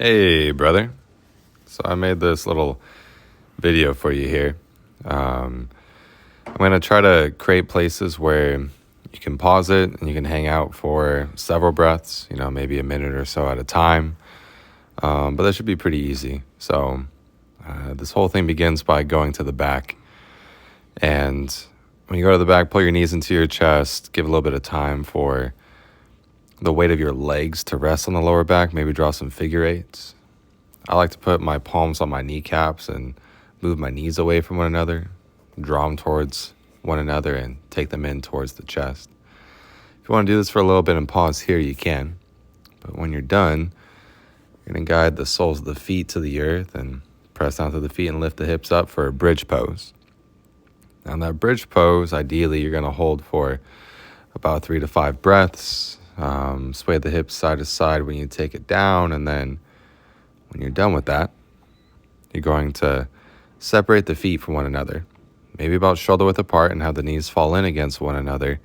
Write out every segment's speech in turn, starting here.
Hey, brother. So I made this little video for you here. I'm going to try to create places where you can pause it and you can hang out for several breaths, maybe a minute or so at a time. But that should be pretty easy. So this whole thing begins by going to the back. And when you go to the back, pull your knees into your chest, give a little bit of time for the weight of your legs to rest on the lower back, maybe draw some figure eights. I like to put my palms on my kneecaps and move my knees away from one another, draw them towards one another, and take them in towards the chest. If you want to do this for a little bit and pause here, you can. But when you're done, you're going to guide the soles of the feet to the earth and press down to the feet and lift the hips up for a bridge pose. Now, in that bridge pose, ideally, you're going to hold for about 3 to 5 breaths. Sway the hips side to side when you take it down, and then when you're done with that, you're going to separate the feet from one another, maybe about shoulder width apart, and have the knees fall in against one another,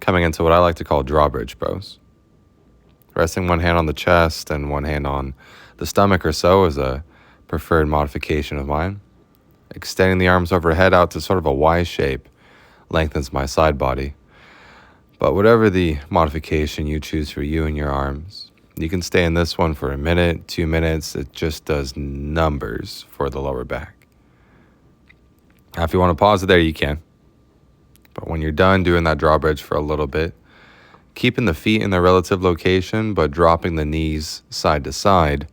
coming into what I like to call drawbridge pose. Resting one hand on the chest and one hand on the stomach or so is a preferred modification of mine. Extending the arms overhead out to sort of a Y shape lengthens my side body. But whatever the modification you choose for you and your arms, you can stay in this one for a minute, 2 minutes. It just does numbers for the lower back. Now, if you want to pause it there, you can. But when you're done doing that drawbridge for a little bit, keeping the feet in their relative location, but dropping the knees side to side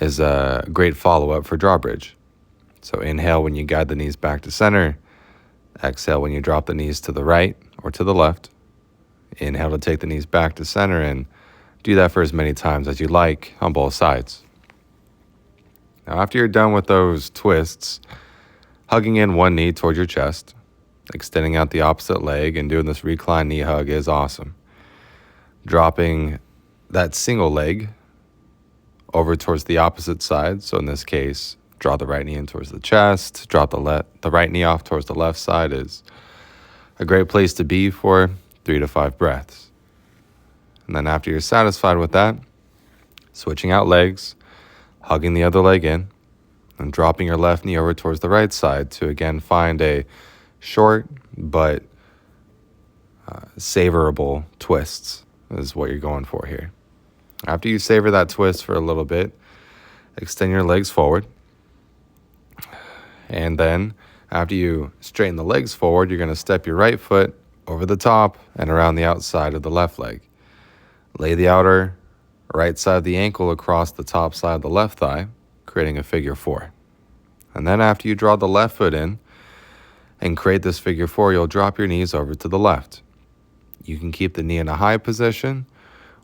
is a great follow-up for drawbridge. So inhale when you guide the knees back to center. Exhale when you drop the knees to the right or to the left. Inhale to take the knees back to center, and do that for as many times as you like on both sides. Now, after you're done with those twists, hugging in one knee toward your chest, extending out the opposite leg, and doing this recline knee hug is awesome. Dropping that single leg over towards the opposite side. So in this case, draw the right knee in towards the chest, drop the right knee off towards the left side is a great place to be for 3 to 5 breaths. And then after you're satisfied with that, switching out legs, hugging the other leg in, and dropping your left knee over towards the right side to again find a short but savorable twists is what you're going for here. After you savor that twist for a little bit, extend your legs forward. And then after you straighten the legs forward, you're going to step your right foot over the top and around the outside of the left leg. Lay the outer right side of the ankle across the top side of the left thigh, creating a figure 4. And then after you draw the left foot in and create this figure 4, you'll drop your knees over to the left. You can keep the knee in a high position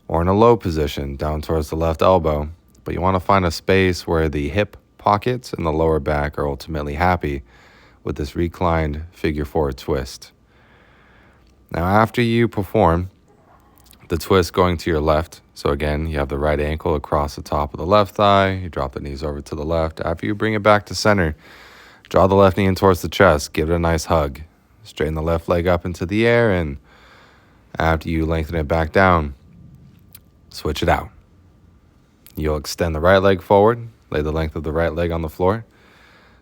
or in a low position down towards the left elbow, but you want to find a space where the hip pockets and the lower back are ultimately happy with this reclined figure 4 twist. Now, after you perform the twist going to your left, so again, you have the right ankle across the top of the left thigh, you drop the knees over to the left. After you bring it back to center, draw the left knee in towards the chest, give it a nice hug. Straighten the left leg up into the air, and after you lengthen it back down, switch it out. You'll extend the right leg forward, lay the length of the right leg on the floor,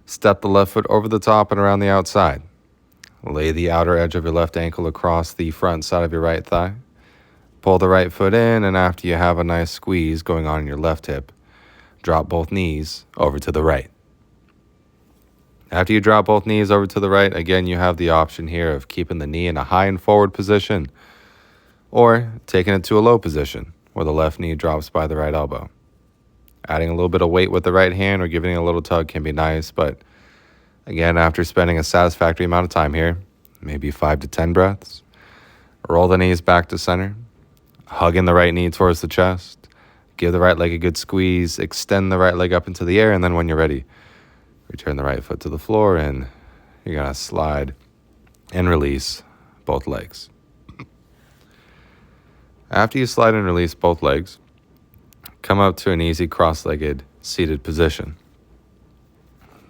step the left foot over the top and around the outside. Lay the outer edge of your left ankle across the front side of your right thigh. Pull the right foot in, and after you have a nice squeeze going on in your left hip, drop both knees over to the right. After you drop both knees over to the right, again, you have the option here of keeping the knee in a high and forward position or taking it to a low position where the left knee drops by the right elbow. Adding a little bit of weight with the right hand or giving it a little tug can be nice, but again, after spending a satisfactory amount of time here, maybe 5 to 10 breaths, roll the knees back to center, hugging the right knee towards the chest, give the right leg a good squeeze, extend the right leg up into the air, and then when you're ready, return the right foot to the floor, and you're going to slide and release both legs. After you slide and release both legs, come up to an easy cross-legged seated position.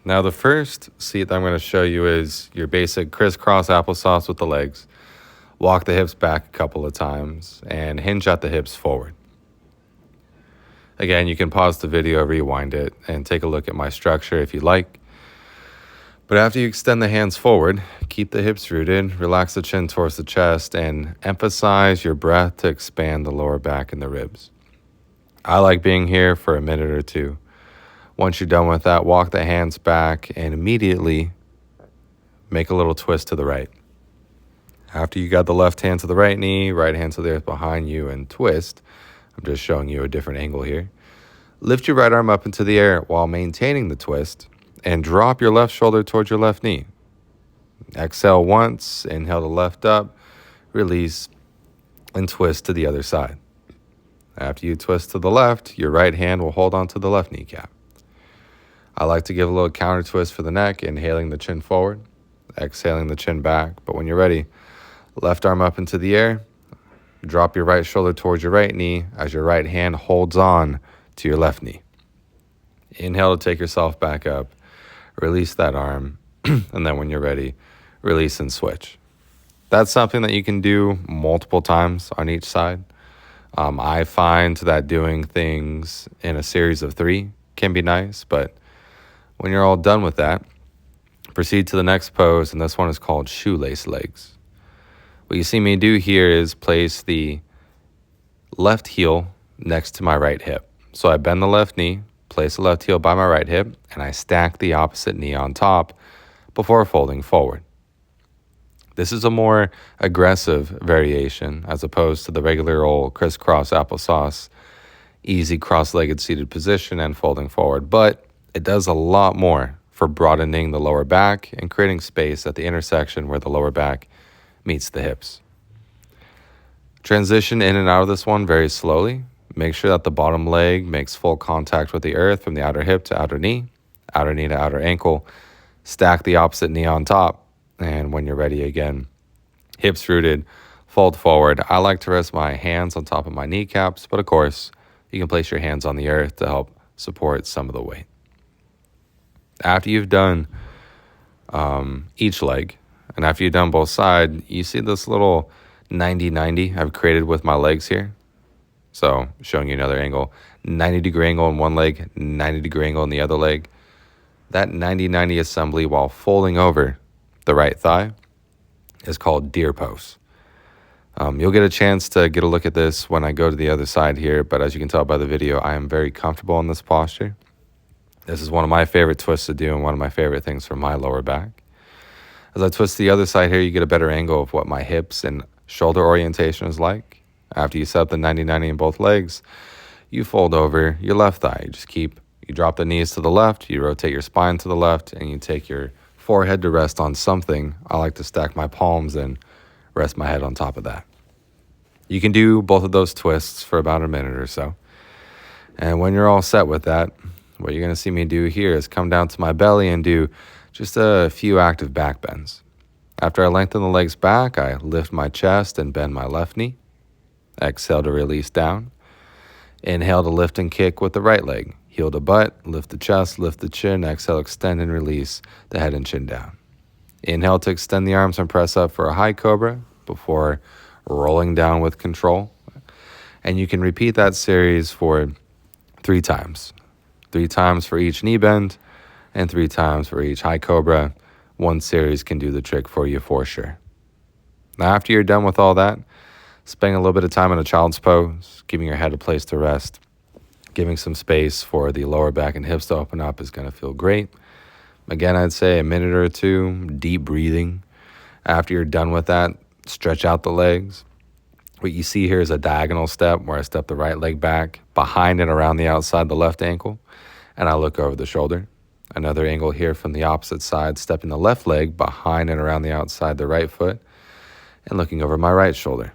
Now, the first seat that I'm going to show you is your basic crisscross applesauce with the legs. Walk the hips back a couple of times and hinge at the hips forward. Again, you can pause the video, rewind it, and take a look at my structure if you like. But after you extend the hands forward, keep the hips rooted, relax the chin towards the chest, and emphasize your breath to expand the lower back and the ribs. I like being here for a minute or two. Once you're done with that, walk the hands back and immediately make a little twist to the right. After you got the left hand to the right knee, right hand to the earth behind you, and twist, I'm just showing you a different angle here. Lift your right arm up into the air while maintaining the twist, and drop your left shoulder towards your left knee. Exhale once, inhale the left up, release, and twist to the other side. After you twist to the left, your right hand will hold on to the left kneecap. I like to give a little counter twist for the neck, inhaling the chin forward, exhaling the chin back. But when you're ready, left arm up into the air, drop your right shoulder towards your right knee as your right hand holds on to your left knee. Inhale to take yourself back up. Release that arm, and then when you're ready, release and switch. That's something that you can do multiple times on each side. I find that doing things in a series of 3 can be nice, but when you're all done with that, proceed to the next pose, and this one is called shoelace legs. What you see me do here is place the left heel next to my right hip. So I bend the left knee, place the left heel by my right hip, and I stack the opposite knee on top before folding forward. This is a more aggressive variation as opposed to the regular old crisscross applesauce, easy cross-legged seated position and folding forward, but it does a lot more for broadening the lower back and creating space at the intersection where the lower back meets the hips. Transition in and out of this one very slowly. Make sure that the bottom leg makes full contact with the earth from the outer hip to outer knee to outer ankle. Stack the opposite knee on top. And when you're ready again, hips rooted, fold forward. I like to rest my hands on top of my kneecaps, but of course, you can place your hands on the earth to help support some of the weight. After you've done each leg, and after you've done both sides, you see this little 90-90 I've created with my legs here. So showing you another angle, 90-degree angle in one leg, 90-degree angle in the other leg. That 90-90 assembly while folding over the right thigh is called deer pose. You'll get a chance to get a look at this when I go to the other side here, but as you can tell by the video, I am very comfortable in this posture. This is one of my favorite twists to do and one of my favorite things for my lower back. As I twist the other side here, you get a better angle of what my hips and shoulder orientation is like. After you set up the 90-90 in both legs, you fold over your left thigh. You drop the knees to the left, you rotate your spine to the left, and you take your forehead to rest on something. I like to stack my palms and rest my head on top of that. You can do both of those twists for about a minute or so. And when you're all set with that, what you're going to see me do here is come down to my belly and do just a few active back bends. After I lengthen the legs back, I lift my chest and bend my left knee. Exhale to release down. Inhale to lift and kick with the right leg. Heel to butt, lift the chest, lift the chin. Exhale, extend and release the head and chin down. Inhale to extend the arms and press up for a high cobra before rolling down with control. And you can repeat that series for 3 times. 3 times for each knee bend and 3 times for each high cobra. One series can do the trick for you for sure. Now, after you're done with all that, spending a little bit of time in a child's pose, giving your head a place to rest, giving some space for the lower back and hips to open up is going to feel great. Again, I'd say a minute or 2, deep breathing. After you're done with that, stretch out the legs. What you see here is a diagonal step where I step the right leg back, behind and around the outside the left ankle, and I look over the shoulder. Another angle here from the opposite side, stepping the left leg behind and around the outside the right foot, and looking over my right shoulder.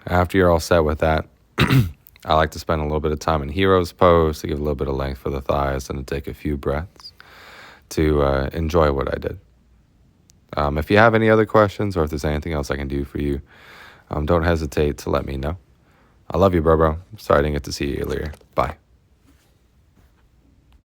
After you're all set with that, I like to spend a little bit of time in hero's pose to give a little bit of length for the thighs and to take a few breaths to enjoy what I did. If you have any other questions or if there's anything else I can do for you, don't hesitate to let me know. I love you, bro. Sorry I didn't get to see you earlier. Bye.